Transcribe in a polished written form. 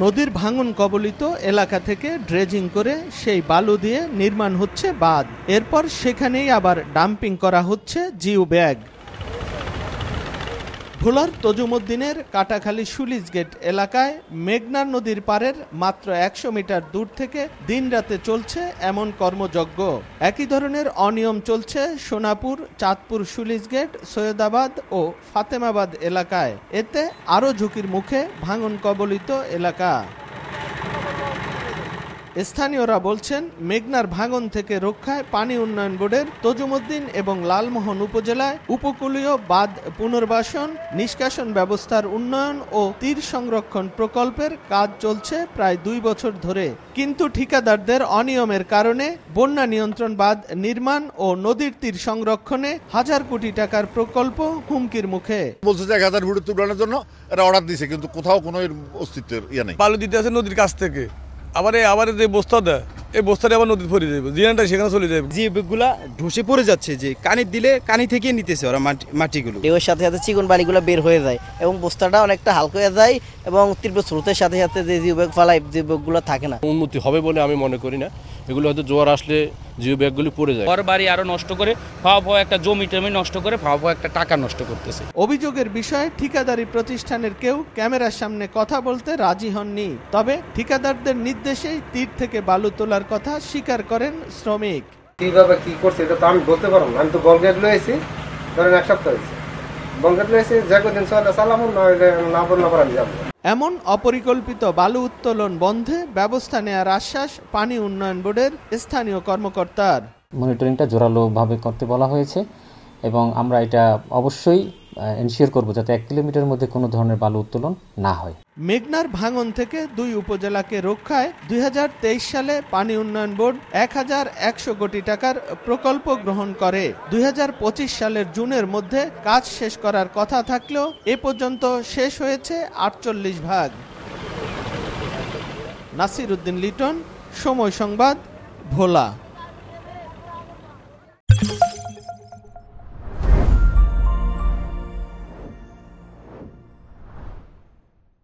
নদীর ভাঙন কবলিত এলাকা থেকে ড্রেজিং করে সেই বালু দিয়ে নির্মাণ হচ্ছে বাঁধ। এরপর সেখানেই আবার ডাম্পিং করা হচ্ছে জিও ব্যাগ। ভোলার তজুমুদ্দিনের কাটাখালী সুলিশ গেট এলাকায় মেঘনা নদীর পাড়ের মাত্র ১০০ মিটার দূর থেকে দিনরাতে চলছে এমন কর্মযজ্ঞ। একই ধরনের অনিয়ম চলছে সোনাপুর, চাঁদপুর সুলিশ গেট, সৈয়দাবাদ ও ফাতেমাবাদ এলাকায়। এতে আরও ঝুঁকির মুখে ভাঙন কবলিত এলাকা। স্থানীয়রা বলছেন, মেঘনার ভাঙন থেকে রক্ষায় পানি উন্নয়ন বোর্ডের তজুমুদ্দিন এবং লালমোহন উপজেলায় উপকূলীয় বাঁধ পুনর্বাসন, নিষ্কাশন ব্যবস্থার উন্নয়ন ও তীর সংরক্ষণ প্রকল্পের কাজ চলছে প্রায় ২ বছর ধরে। কিন্তু ঠিকাদারদের অনিয়মের কারণে বন্যা নিয়ন্ত্রণ বাঁধ নির্মাণ ও নদীর তীর সংরক্ষণে হাজার কোটি টাকার প্রকল্প হুমকির মুখে। বলছে যে ১০০০ ফুট তুলানোর জন্য এরা অর্ডার দিয়েছে, কিন্তু কোথাও কোনো অস্তিত্বের ইয়ে নেই। বালু দিতে আছে নদীর কাছ থেকে, আবার যে বস্তা দেয় এই বস্তাটা আবার নদীতে পড়ে যাবে, জিনাটা সেখানে চলে যাবে। যে ব্যাগগুলা ধসে পড়ে যাচ্ছে, যে কানি দিলে কানি থেকে নিতেছে ওরা মাটিগুলো, এর সাথে সাথে চিকন বালিগুলো বের হয়ে যায় এবং বস্তাটা অনেকটা হালকা হয়ে যায় এবং তীব্র স্রোতের সাথে সাথে যে জিও ব্যাগ ফালায় যে ব্যাগগুলো থাকে না। উন্নতি হবে বলে আমি মনে করি না। এগুলো হয়তো জোয়ার আসলে জিও ব্যাগগুলি পড়ে যায়। ঘর বাড়ি আরো নষ্ট করে, ফাওয়া একটা জমি টমি নষ্ট করে, ফাওয়া একটা টাকা নষ্ট করতেছে। অভিযোগের বিষয়ে ঠিকাদারি প্রতিষ্ঠানের কেউ ক্যামেরার সামনে কথা বলতে রাজি হননি। তবে ঠিকাদারদের নির্দেশেই তীর থেকে বালু তোলার কথা স্বীকার করেন শ্রমিক। কিভাবে কি করছে এটা তো আমি বলতে পারবো না। আমি তো বলগেট লয়েছি, ধরেন ১ সপ্তাহ হয়েছে বলগেট লয়েছি, যে কদিন চালাম না পর আমি যাবো। এমন অপরিকল্পিত বালু উত্তোলন বন্ধে ব্যবস্থা নেওয়ার আশ্বাস পানি উন্নয়ন বোর্ডের স্থানীয় কর্মকর্তার। মনিটরিংটা জোরালোভাবে করতে বলা হয়েছে এবং আমরা এটা অবশ্যই এনশিওর করব যাতে ১ কিলোমিটারের মধ্যে কোনো ধরনের বালু উত্তোলন না হয়। মেঘনার ভাঙন থেকে ২ উপজেলাকে রক্ষায় ২০২৩ সালে পানি উন্নয়ন বোর্ড ১,১০০ কোটি টাকার প্রকল্প গ্রহণ করে। ২০২৫ সালের জুনের মধ্যে কাজ শেষ করার কথা থাকলেও এ পর্যন্ত শেষ হয়েছে ৪৮ ভাগ। নাসির উদ্দিন লিটন, সময় সংবাদ, ভোলা।